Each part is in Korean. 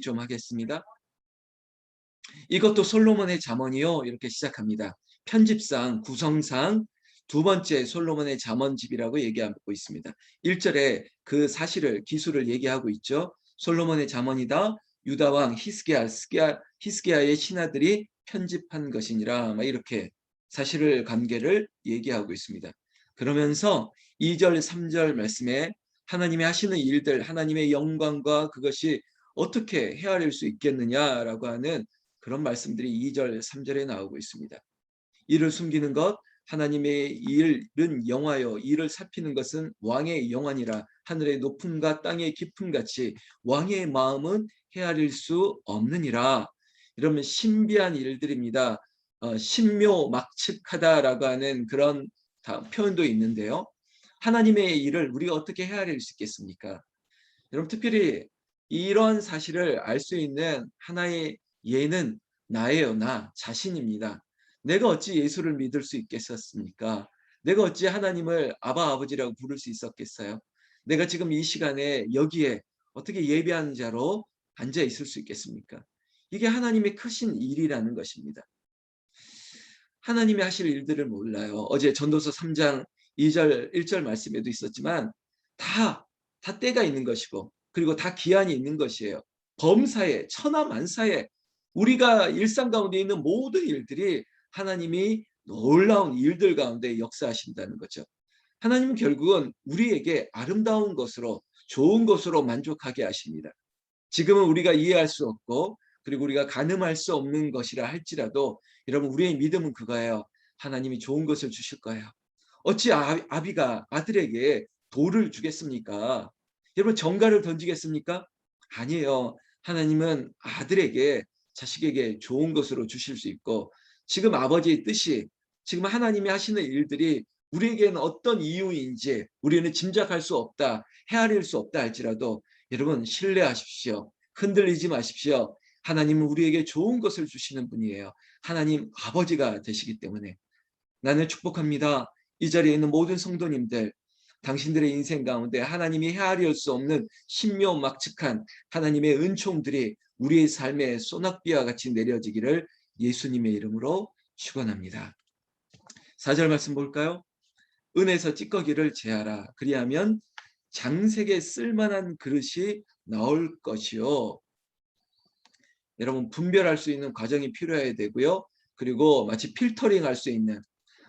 좀 하겠습니다. 이것도 솔로몬의 잠언이요. 이렇게 시작합니다. 편집상 구성상 두 번째 솔로몬의 잠언집이라고 얘기하고 있습니다. 1절에 그 사실을 기술을 얘기하고 있죠. 솔로몬의 잠언이다. 유다 왕 히스기야의 신하들이 편집한 것이니라. 이렇게 사실을 관계를 얘기하고 있습니다. 그러면서 2절 3절 말씀에 하나님이 하시는 일들, 하나님의 영광과 그것이 어떻게 헤아릴 수 있겠느냐라고 하는 그런 말씀들이 2절 3절에 나오고 있습니다. 이를 숨기는 것 하나님의 일은 영화요, 이를 살피는 것은 왕의 영안이라. 하늘의 높음과 땅의 깊음 같이 왕의 마음은 헤아릴 수 없느니라. 이러면 신비한 일들입니다. 신묘막측하다라고 하는 그런 표현도 있는데요. 하나님의 일을 우리가 어떻게 헤아릴 수 있겠습니까? 여러분, 특별히 이런 사실을 알 수 있는 하나의 예는 나예요. 나 자신입니다. 내가 어찌 예수를 믿을 수 있겠었습니까? 내가 어찌 하나님을 아바 아버지라고 부를 수 있었겠어요? 내가 지금 이 시간에 여기에 어떻게 예배하는 자로 앉아 있을 수 있겠습니까? 이게 하나님의 크신 일이라는 것입니다. 하나님이 하실 일들을 몰라요. 어제 전도서 3장 2절 1절 말씀에도 있었지만 다 때가 있는 것이고, 그리고 다 기한이 있는 것이에요. 범사에 천하만사에 우리가 일상 가운데 있는 모든 일들이 하나님이 놀라운 일들 가운데 역사하신다는 거죠. 하나님은 결국은 우리에게 아름다운 것으로, 좋은 것으로 만족하게 하십니다. 지금은 우리가 이해할 수 없고, 그리고 우리가 가늠할 수 없는 것이라 할지라도 여러분, 우리의 믿음은 그거예요. 하나님이 좋은 것을 주실 거예요. 어찌 아비가 아들에게 돌을 주겠습니까? 여러분, 정갈을 던지겠습니까? 아니에요. 하나님은 아들에게, 자식에게 좋은 것으로 주실 수 있고, 지금 아버지의 뜻이, 지금 하나님이 하시는 일들이 우리에게는 어떤 이유인지 우리는 짐작할 수 없다, 헤아릴 수 없다 할지라도 여러분, 신뢰하십시오. 흔들리지 마십시오. 하나님은 우리에게 좋은 것을 주시는 분이에요. 하나님 아버지가 되시기 때문에 나는 축복합니다. 이 자리에 있는 모든 성도님들, 당신들의 인생 가운데 하나님이 헤아릴 수 없는 신묘막측한 하나님의 은총들이 우리의 삶에 소낙비와 같이 내려지기를 예수님의 이름으로 축원합니다. 4절 말씀 볼까요? 은에서 찌꺼기를 제하라. 그리하면 장색에 쓸만한 그릇이 나올 것이요. 여러분, 분별할 수 있는 과정이 필요해야 되고요. 그리고 마치 필터링 할 수 있는,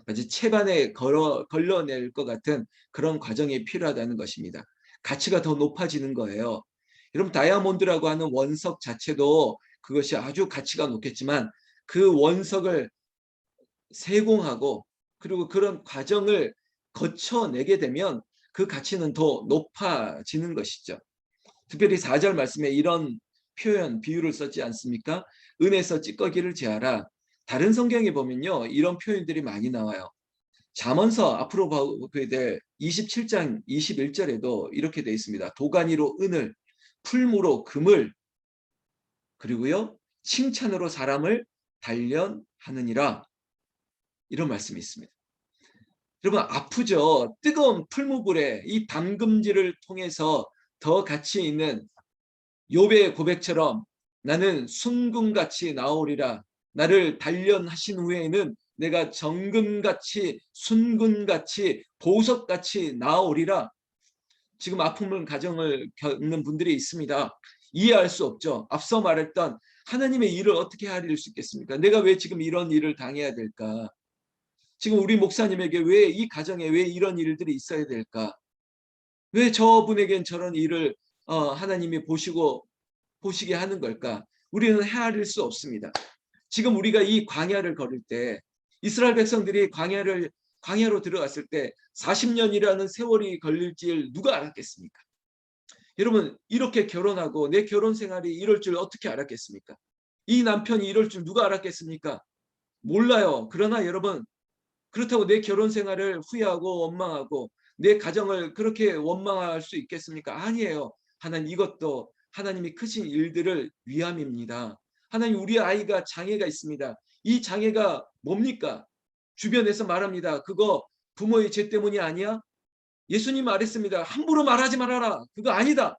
마치 채반에 걸러낼 것 같은 그런 과정이 필요하다는 것입니다. 가치가 더 높아지는 거예요. 여러분, 다이아몬드라고 하는 원석 자체도 그것이 아주 가치가 높겠지만 그 원석을 세공하고 그리고 그런 과정을 거쳐내게 되면 그 가치는 더 높아지는 것이죠. 특별히 4절 말씀에 이런 표현, 비유를 썼지 않습니까? 은에서 찌꺼기를 제하라. 다른 성경에 보면요, 이런 표현들이 많이 나와요. 잠언서 앞으로 보게 될 27장 21절에도 이렇게 되어 있습니다. 도가니로 은을, 풀무로 금을, 그리고요, 칭찬으로 사람을 단련하느니라. 이런 말씀이 있습니다. 여러분, 아프죠? 뜨거운 풀무불에 이 담금질을 통해서 더 가치 있는 욥의 고백처럼 나는 순금같이 나오리라. 나를 단련하신 후에는 내가 정금같이, 순금같이, 보석같이 나오리라. 지금 아픔을 가정을 겪는 분들이 있습니다. 이해할 수 없죠. 앞서 말했던 하나님의 일을 어떻게 하릴 수 있겠습니까? 내가 왜 지금 이런 일을 당해야 될까? 지금 우리 목사님에게 왜 이 가정에 왜 이런 일들이 있어야 될까? 왜 저분에겐 저런 일을 하나님이 보시게 하는 걸까? 우리는 헤아릴 수 없습니다. 지금 우리가 이 광야를 걸을 때 이스라엘 백성들이 광야로 들어갔을 때 40년이라는 세월이 걸릴 줄 누가 알았겠습니까? 여러분, 이렇게 결혼하고 내 결혼 생활이 이럴 줄 어떻게 알았겠습니까? 이 남편이 이럴 줄 누가 알았겠습니까? 몰라요. 그러나 여러분, 그렇다고 내 결혼 생활을 후회하고 원망하고 내 가정을 그렇게 원망할 수 있겠습니까? 아니에요. 하나님, 이것도 하나님이 크신 일들을 위함입니다. 하나님, 우리 아이가 장애가 있습니다. 이 장애가 뭡니까? 주변에서 말합니다. 그거 부모의 죄 때문이 아니야? 예수님 말했습니다. 함부로 말하지 말아라. 그거 아니다.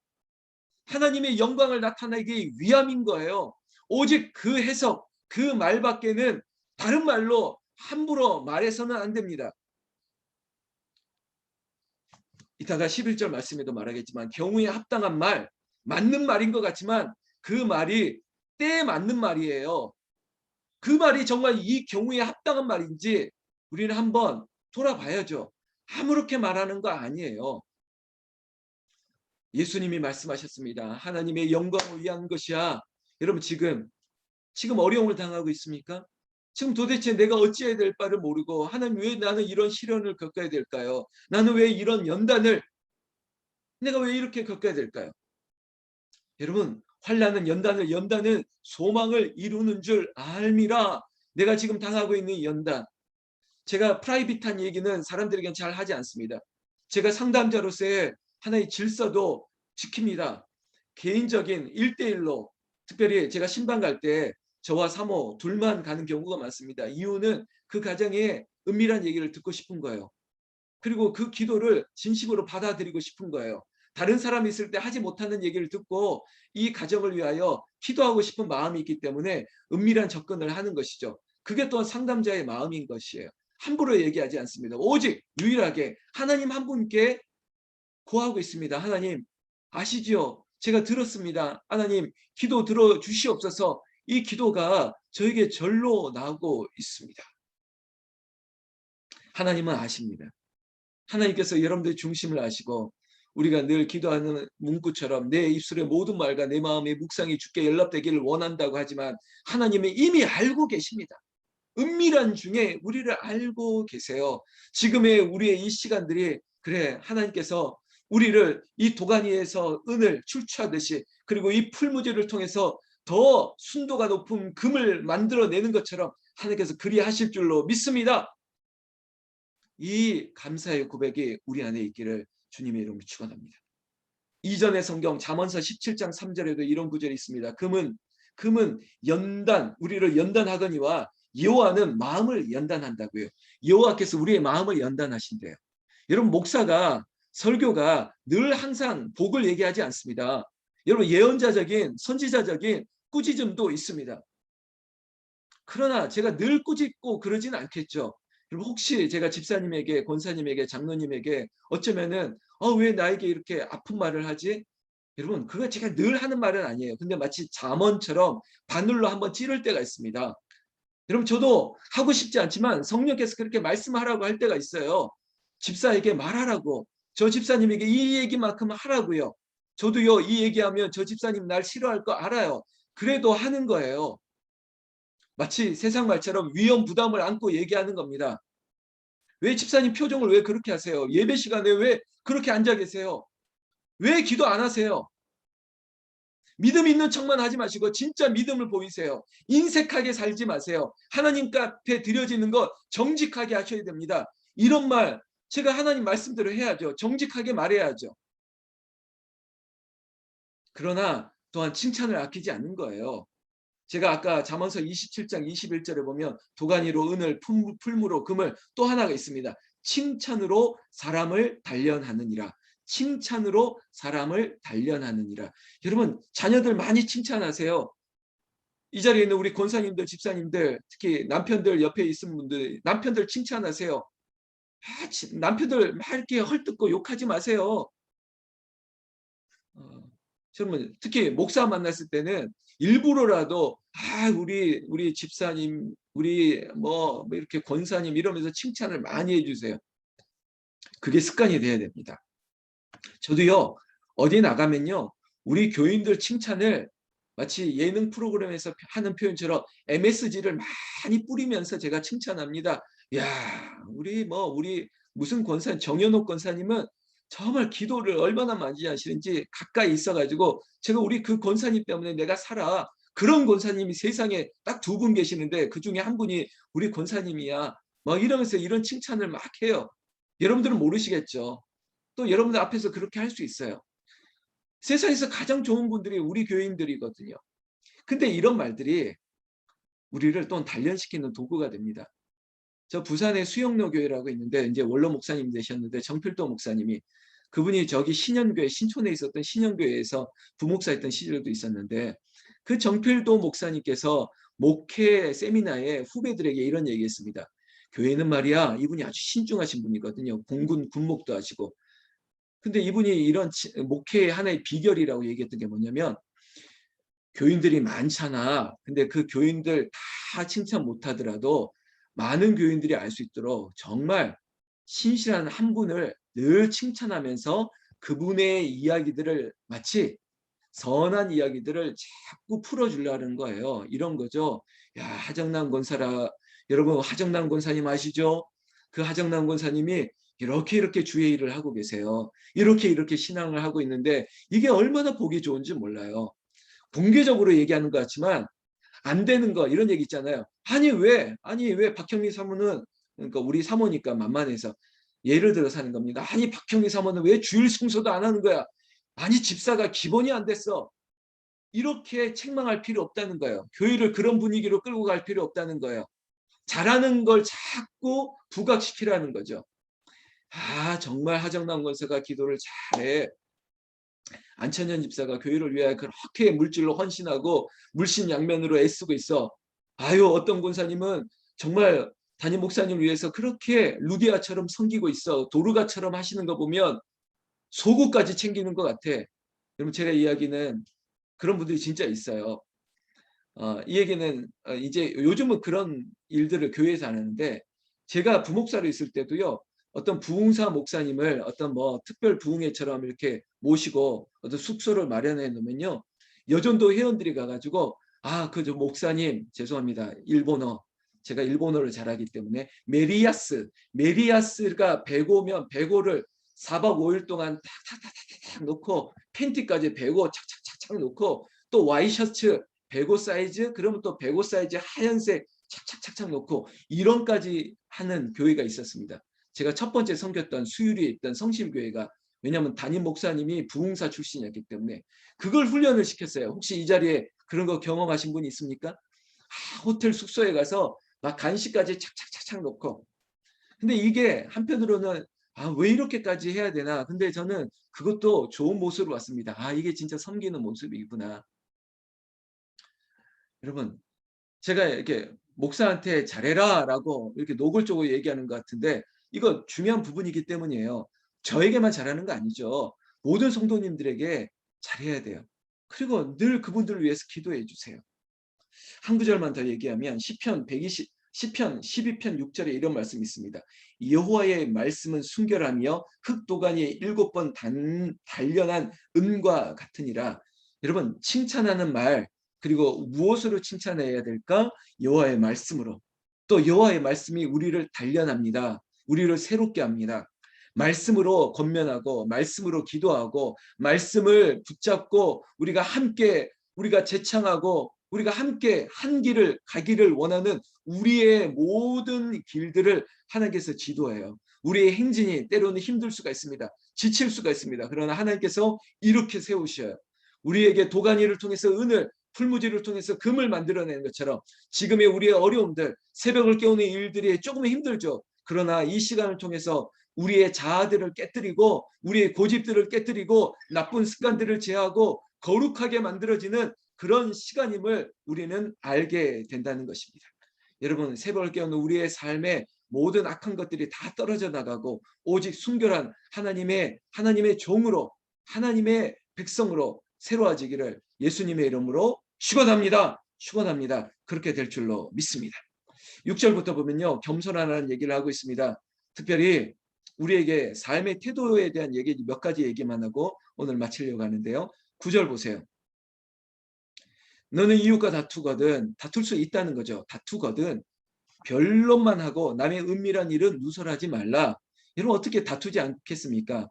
하나님의 영광을 나타내기 위함인 거예요. 오직 그 해석, 그 말밖에는 다른 말로 함부로 말해서는 안 됩니다. 이따가 11절 말씀에도 말하겠지만 경우에 합당한 말, 맞는 말인 것 같지만 그 말이 때에 맞는 말이에요. 그 말이 정말 이 경우에 합당한 말인지 우리는 한번 돌아봐야죠. 아무렇게 말하는 거 아니에요. 예수님이 말씀하셨습니다. 하나님의 영광을 위한 것이야. 여러분 지금 어려움을 당하고 있습니까? 지금 도대체 내가 어찌해야 될 바를 모르고 하나님 왜 나는 이런 시련을 겪어야 될까요? 나는 왜 이런 연단을 내가 왜 이렇게 겪어야 될까요? 여러분 환난은 연단은 소망을 이루는 줄 알미라. 내가 지금 당하고 있는 연단, 제가 프라이빗한 얘기는 사람들에게는 잘 하지 않습니다. 제가 상담자로서의 하나의 질서도 지킵니다. 개인적인 1대1로 특별히 제가 신방 갈 때 저와 사모 둘만 가는 경우가 많습니다. 이유는 그 가정에 은밀한 얘기를 듣고 싶은 거예요. 그리고 그 기도를 진심으로 받아들이고 싶은 거예요. 다른 사람이 있을 때 하지 못하는 얘기를 듣고 이 가정을 위하여 기도하고 싶은 마음이 있기 때문에 은밀한 접근을 하는 것이죠. 그게 또한 상담자의 마음인 것이에요. 함부로 얘기하지 않습니다. 오직 유일하게 하나님 한 분께 구하고 있습니다. 하나님 아시지요? 제가 들었습니다. 하나님 기도 들어주시옵소서. 이 기도가 저에게 절로 나오고 있습니다. 하나님은 아십니다. 하나님께서 여러분들의 중심을 아시고 우리가 늘 기도하는 문구처럼 내 입술의 모든 말과 내 마음의 묵상이 주께 연락되기를 원한다고 하지만 하나님이 이미 알고 계십니다. 은밀한 중에 우리를 알고 계세요. 지금의 우리의 이 시간들이 그래 하나님께서 우리를 이 도가니에서 은을 출처하듯이 그리고 이 풀무지를 통해서 더 순도가 높은 금을 만들어내는 것처럼 하나님께서 그리하실 줄로 믿습니다. 이 감사의 고백이 우리 안에 있기를 주님의 이름으로 축원합니다. 이전의 성경 잠언서 17장 3절에도 이런 구절이 있습니다. 금은 우리를 연단하거니와 여호와는 마음을 연단한다고요. 여호와께서 우리의 마음을 연단하신대요. 여러분 목사가 설교가 늘 항상 복을 얘기하지 않습니다. 여러분 예언자적인 선지자적인 꾸짖음도 있습니다. 그러나 제가 늘 꾸짖고 그러진 않겠죠. 여러분 혹시 제가 집사님에게 권사님에게 장로님에게 어쩌면은 왜 나에게 이렇게 아픈 말을 하지? 여러분 그거 제가 늘 하는 말은 아니에요. 근데 마치 잠언처럼 바늘로 한번 찌를 때가 있습니다. 여러분 저도 하고 싶지 않지만 성령께서 그렇게 말씀하라고 할 때가 있어요. 집사에게 말하라고. 저 집사님에게 이 얘기만큼 하라고요. 저도요 이 얘기하면 저 집사님 날 싫어할 거 알아요. 그래도 하는 거예요. 마치 세상 말처럼 위험 부담을 안고 얘기하는 겁니다. 왜 집사님 표정을 왜 그렇게 하세요? 예배 시간에 왜 그렇게 앉아 계세요? 왜 기도 안 하세요? 믿음 있는 척만 하지 마시고 진짜 믿음을 보이세요. 인색하게 살지 마세요. 하나님 앞에 드려지는 것 정직하게 하셔야 됩니다. 이런 말 제가 하나님 말씀대로 해야죠. 정직하게 말해야죠. 그러나 또한 칭찬을 아끼지 않는 거예요. 제가 아까 잠언서 27장 21절에 보면 도가니로 은을 풀무로 금을 또 하나가 있습니다. 칭찬으로 사람을 단련하느니라. 칭찬으로 사람을 단련하느니라. 여러분 자녀들 많이 칭찬하세요. 이 자리에 있는 우리 권사님들 집사님들 특히 남편들 옆에 있는 분들 남편들 칭찬하세요. 남편들 막 이렇게 헐뜯고 욕하지 마세요. 여러분 특히 목사 만났을 때는 일부러라도 우리 집사님 우리 뭐 이렇게 권사님 이러면서 칭찬을 많이 해주세요. 그게 습관이 돼야 됩니다. 저도요 어디 나가면요 우리 교인들 칭찬을 마치 예능 프로그램에서 하는 표현처럼 MSG를 많이 뿌리면서 제가 칭찬합니다. 야 우리 무슨 권사 정현옥 권사님은 정말 기도를 얼마나 많이 하시는지 가까이 있어가지고 제가 우리 그 권사님 때문에 내가 살아. 그런 권사님이 세상에 딱 두 분 계시는데 그 중에 한 분이 우리 권사님이야. 막 이러면서 이런 칭찬을 막 해요. 여러분들은 모르시겠죠. 또 여러분들 앞에서 그렇게 할 수 있어요. 세상에서 가장 좋은 분들이 우리 교인들이거든요. 근데 이런 말들이 우리를 또 단련시키는 도구가 됩니다. 저 부산에 수영로 교회라고 있는데 이제 원로 목사님 되셨는데 정필도 목사님이 그분이 저기 신현교회, 신촌에 있었던 신현교회에서 부목사였던 시절도 있었는데, 그 정필도 목사님께서 목회 세미나에 후배들에게 이런 얘기했습니다. 교회는 말이야, 이분이 아주 신중하신 분이거든요. 공군 군목도 하시고. 근데 이분이 이런 목회의 하나의 비결이라고 얘기했던 게 뭐냐면, 교인들이 많잖아. 근데 그 교인들 다 칭찬 못하더라도 많은 교인들이 알 수 있도록 정말 신실한 한 분을 늘 칭찬하면서 그분의 이야기들을 마치 선한 이야기들을 자꾸 풀어주려는 거예요. 이런 거죠. 야, 하정남 권사라. 여러분, 하정남 권사님 아시죠? 그 하정남 권사님이 이렇게 주의 일을 하고 계세요. 이렇게 신앙을 하고 있는데 이게 얼마나 보기 좋은지 몰라요. 공개적으로 얘기하는 것 같지만 안 되는 거 이런 얘기 있잖아요. 아니 왜 박형리 사모는, 그러니까 우리 사모니까 만만해서 예를 들어서 하는 겁니다. 아니 박형리 사모는 왜 주일 성소도 안 하는 거야? 아니 집사가 기본이 안 됐어. 이렇게 책망할 필요 없다는 거예요. 교회를 그런 분위기로 끌고 갈 필요 없다는 거예요. 잘하는 걸 자꾸 부각시키라는 거죠. 아, 정말 하정남 권사가 기도를 잘해. 안천현 집사가 교회를 위하여 그렇게 물질로 헌신하고 물신양면으로 애쓰고 있어. 아유, 어떤 권사님은 정말 담임 목사님을 위해서 그렇게 루디아처럼 섬기고 있어. 도르가처럼 하시는 거 보면 속옷까지 챙기는 것 같아. 여러분, 제가 이야기는 그런 분들이 진짜 있어요. 이 얘기는 이제 요즘은 그런 일들을 교회에서 안 하는데, 제가 부목사로 있을 때도요, 어떤 부흥사 목사님을 어떤 뭐 특별 부흥회처럼 이렇게 모시고 어떤 숙소를 마련해 놓으면요, 여전도 회원들이 가가지고, 아, 그 저 목사님 죄송합니다, 일본어 제가 일본어를 잘하기 때문에 메리아스가 105면 105를 4박 5일 동안 탁탁탁탁탁 놓고 팬티까지 105 착착착착 놓고 또 와이셔츠 105 사이즈, 그러면 또 105 사이즈 하얀색 착착착착 놓고 이런까지 하는 교회가 있었습니다. 제가 첫 번째 섬겼던 수유리에 있던 성심교회가, 왜냐하면 담임 목사님이 부흥사 출신이었기 때문에 그걸 훈련을 시켰어요. 혹시 이 자리에 그런 거 경험하신 분이 있습니까? 아, 호텔 숙소에 가서 막 간식까지 착착착착 놓고. 근데 이게 한편으로는 아, 왜 이렇게까지 해야 되나? 근데 저는 그것도 좋은 모습으로 봤습니다. 아, 이게 진짜 섬기는 모습이구나. 여러분, 제가 이렇게 목사한테 잘해라라고 이렇게 노골적으로 얘기하는 것 같은데 이거 중요한 부분이기 때문이에요. 저에게만 잘하는 거 아니죠. 모든 성도님들에게 잘해야 돼요. 그리고 늘 그분들을 위해서 기도해 주세요. 한 구절만 더 얘기하면 시편 12편 6절에 이런 말씀이 있습니다. 여호와의 말씀은 순결하며 흑도가니에 7번 단련한 은과 같으니라. 여러분, 칭찬하는 말, 그리고 무엇으로 칭찬해야 될까? 여호와의 말씀으로. 또 여호와의 말씀이 우리를 단련합니다. 우리를 새롭게 합니다. 말씀으로 권면하고 말씀으로 기도하고 말씀을 붙잡고 우리가 제창하고 우리가 함께 한 길을 가기를 원하는 우리의 모든 길들을 하나님께서 지도해요. 우리의 행진이 때로는 힘들 수가 있습니다. 지칠 수가 있습니다. 그러나 하나님께서 이렇게 세우셔요. 우리에게 도가니를 통해서 은을, 풀무지를 통해서 금을 만들어내는 것처럼 지금의 우리의 어려움들, 새벽을 깨우는 일들이 조금 힘들죠. 그러나 이 시간을 통해서 우리의 자아들을 깨뜨리고 우리의 고집들을 깨뜨리고 나쁜 습관들을 제하고 거룩하게 만들어지는 그런 시간임을 우리는 알게 된다는 것입니다. 여러분, 새벽을 깨우는 우리의 삶에 모든 악한 것들이 다 떨어져 나가고 오직 순결한 하나님의 종으로, 하나님의 백성으로 새로워지기를 예수님의 이름으로 축원합니다. 그렇게 될 줄로 믿습니다. 6절부터 보면요, 겸손하라는 얘기를 하고 있습니다. 특별히 우리에게 삶의 태도에 대한 얘기 몇 가지 얘기만 하고 오늘 마치려고 하는데요. 9절 보세요. 너는 이웃과 다툴 수 있다는 거죠. 다투거든 변론만 하고 남의 은밀한 일은 누설하지 말라. 여러분, 어떻게 다투지 않겠습니까?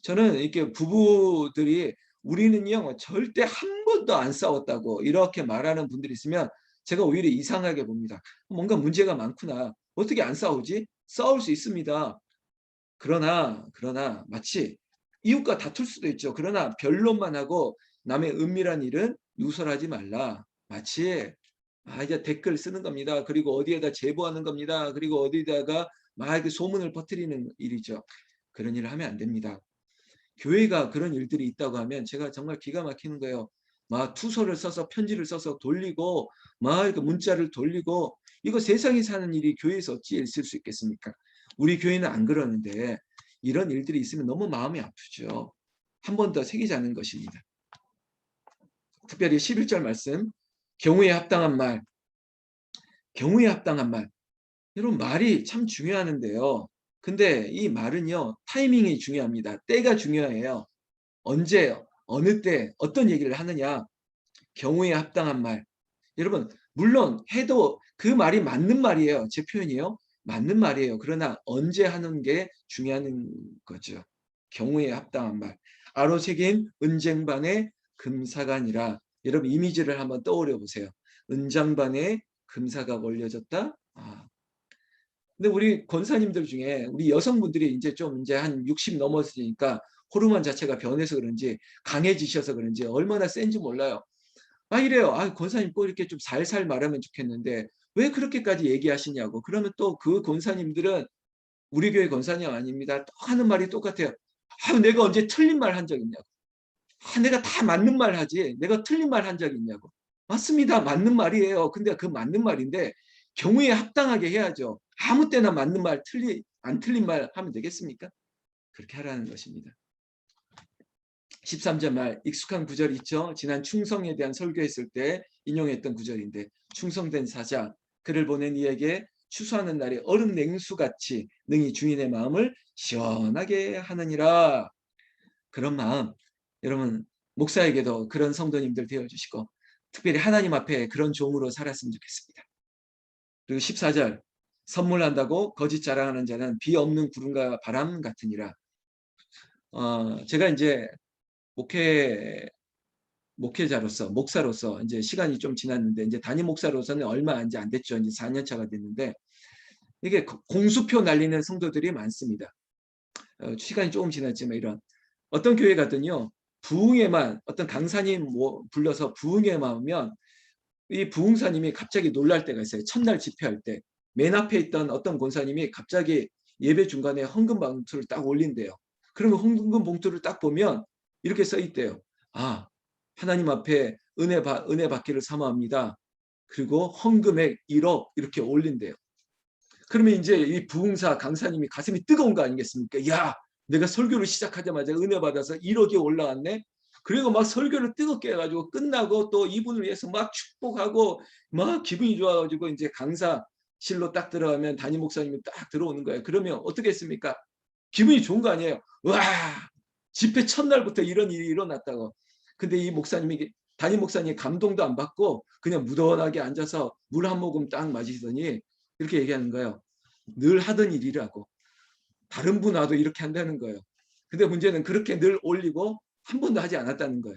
저는 이렇게 부부들이 우리는요 절대 한 번도 안 싸웠다고 이렇게 말하는 분들이 있으면 제가 오히려 이상하게 봅니다. 뭔가 문제가 많구나. 어떻게 안 싸우지? 싸울 수 있습니다. 그러나 마치 이웃과 다툴 수도 있죠. 그러나 변론만 하고 남의 은밀한 일은 누설하지 말라. 마치 이제 댓글 쓰는 겁니다. 그리고 어디에다 제보하는 겁니다. 그리고 어디다가 막 이렇게 소문을 퍼뜨리는 일이죠. 그런 일을 하면 안 됩니다. 교회가 그런 일들이 있다고 하면 제가 정말 기가 막히는 거예요. 막 투서를 써서 편지를 써서 돌리고 막 이렇게 문자를 돌리고 이거 세상에 사는 일이 교회에서 어찌 있을 수 있겠습니까? 우리 교회는 안 그러는데 이런 일들이 있으면 너무 마음이 아프죠. 한 번 더 새기자는 것입니다. 특별히 11절 말씀 경우에 합당한 말, 경우에 합당한 말. 여러분 말이 참 중요하는데요. 근데 이 말은요. 타이밍이 중요합니다. 때가 중요해요. 언제 어느 때 어떤 얘기를 하느냐. 경우에 합당한 말. 여러분 물론 해도 그 말이 맞는 말이에요. 제 표현이요. 맞는 말이에요. 그러나 언제 하는 게 중요한 거죠. 경우에 합당한 말. 아로새긴 은쟁반에 금사가니라. 여러분 이미지를 한번 떠올려 보세요. 은장반에 금사가 올려졌다. 근데 우리 권사님들 중에 우리 여성분들이 이제 좀 이제 한 60 넘었으니까 호르몬 자체가 변해서 그런지 강해지셔서 그런지 얼마나 센지 몰라요. 이래요. 권사님 꼭 이렇게 좀 살살 말하면 좋겠는데 왜 그렇게까지 얘기하시냐고. 그러면 또 그 권사님들은 우리 교회 권사님 아닙니다. 또 하는 말이 똑같아요. 내가 언제 틀린 말 한 적 있냐고. 내가 다 맞는 말 하지. 내가 틀린 말 한 적 있냐고. 맞습니다. 맞는 말이에요. 근데 그 맞는 말인데 경우에 합당하게 해야죠. 아무 때나 맞는 말, 안 틀린 말 하면 되겠습니까? 그렇게 하라는 것입니다. 13절 말 익숙한 구절 있죠. 지난 충성에 대한 설교했을 때 인용했던 구절인데 충성된 사자 그를 보낸 이에게 추수하는 날에 얼음 냉수같이 능히 주인의 마음을 시원하게 하느니라. 그런 마음 여러분 목사에게도 그런 성도님들 되어주시고 특별히 하나님 앞에 그런 종으로 살았으면 좋겠습니다. 그리고 14절 선물한다고 거짓 자랑하는 자는 비 없는 구름과 바람 같으니라. 제가 이제 목회자로서 목사로서 이제 시간이 좀 지났는데 이제 담임 목사로서는 얼마 이제 안 됐죠. 이제 4년 차가 됐는데 이게 공수표 날리는 성도들이 많습니다. 시간이 조금 지났지만 이런 어떤 교회 가든요 부흥회만 어떤 강사님 불러서 부흥회만 하면 이 부흥사님이 갑자기 놀랄 때가 있어요. 첫날 집회할 때 맨 앞에 있던 어떤 권사님이 갑자기 예배 중간에 헌금 봉투를 딱 올린대요. 그러면 헌금 봉투를 딱 보면 이렇게 써 있대요. 하나님 앞에 은혜 받기를 사모합니다. 그리고 헌금액 1억 이렇게 올린대요. 그러면 이제 이 부흥사 강사님이 가슴이 뜨거운 거 아니겠습니까? 야, 내가 설교를 시작하자마자 은혜 받아서 1억이 올라왔네. 그리고 막 설교를 뜨겁게 해가지고 끝나고 또 이분을 위해서 막 축복하고 막 기분이 좋아가지고 이제 강사실로 딱 들어가면 담임 목사님이 딱 들어오는 거예요. 그러면 어떻게 했습니까? 기분이 좋은 거 아니에요. 와, 집회 첫날부터 이런 일이 일어났다고. 근데 이 목사님이 담임 목사님이 감동도 안 받고 그냥 무던하게 앉아서 물 한 모금 딱 마시더니 이렇게 얘기하는 거예요. 늘 하던 일이라고. 다른 분 와도 이렇게 한다는 거예요. 근데 문제는 그렇게 늘 올리고 한 번도 하지 않았다는 거예요.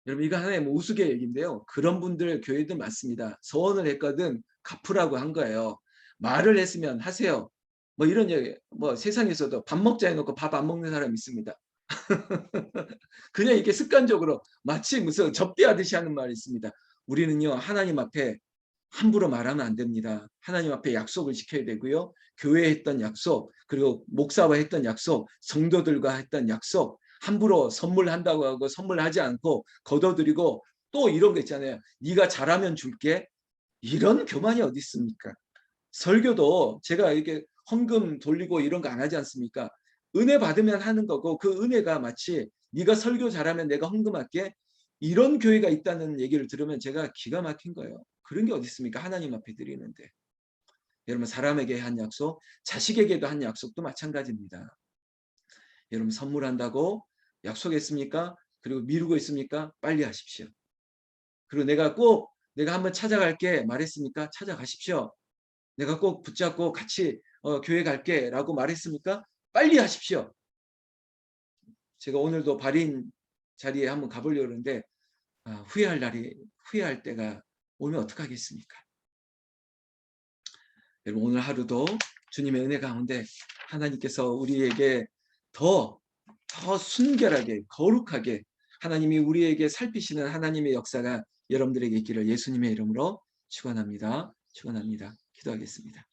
여러분 이거 하나의 뭐 우스개 얘기인데요. 그런 분들 교회도 많습니다. 서원을 했거든 갚으라고 한 거예요. 말을 했으면 하세요. 뭐 이런 얘기, 뭐 세상에서도 밥 먹자 해놓고 밥 안 먹는 사람 있습니다. 그냥 이렇게 습관적으로 마치 무슨 접대하듯이 하는 말이 있습니다. 우리는요 하나님 앞에 함부로 말하면 안 됩니다. 하나님 앞에 약속을 지켜야 되고요. 교회에 했던 약속, 그리고 목사와 했던 약속, 성도들과 했던 약속, 함부로 선물한다고 하고 선물하지 않고 거둬들이고 또 이런 거 있잖아요. 네가 잘하면 줄게. 이런 교만이 어디 있습니까? 설교도 제가 이렇게 헌금 돌리고 이런 거 안 하지 않습니까? 은혜 받으면 하는 거고 그 은혜가 마치 네가 설교 잘하면 내가 헌금할게. 이런 교회가 있다는 얘기를 들으면 제가 기가 막힌 거예요. 그런 게 어디 있습니까? 하나님 앞에 드리는데. 여러분 사람에게 한 약속, 자식에게도 한 약속도 마찬가지입니다. 여러분 선물한다고 약속했습니까? 그리고 미루고 있습니까? 빨리 하십시오. 그리고 내가 한번 찾아갈게 말했습니까? 찾아가십시오. 내가 꼭 붙잡고 같이 교회 갈게 라고 말했습니까? 빨리 하십시오. 제가 오늘도 발인 자리에 한번 가보려고 하는데 후회할 때가 오면 어떡하겠습니까? 여러분 오늘 하루도 주님의 은혜 가운데 하나님께서 우리에게 더 순결하게 거룩하게 하나님이 우리에게 살피시는 하나님의 역사가 여러분들에게 있기를 예수님의 이름으로 축원합니다. 축원합니다. 기도하겠습니다.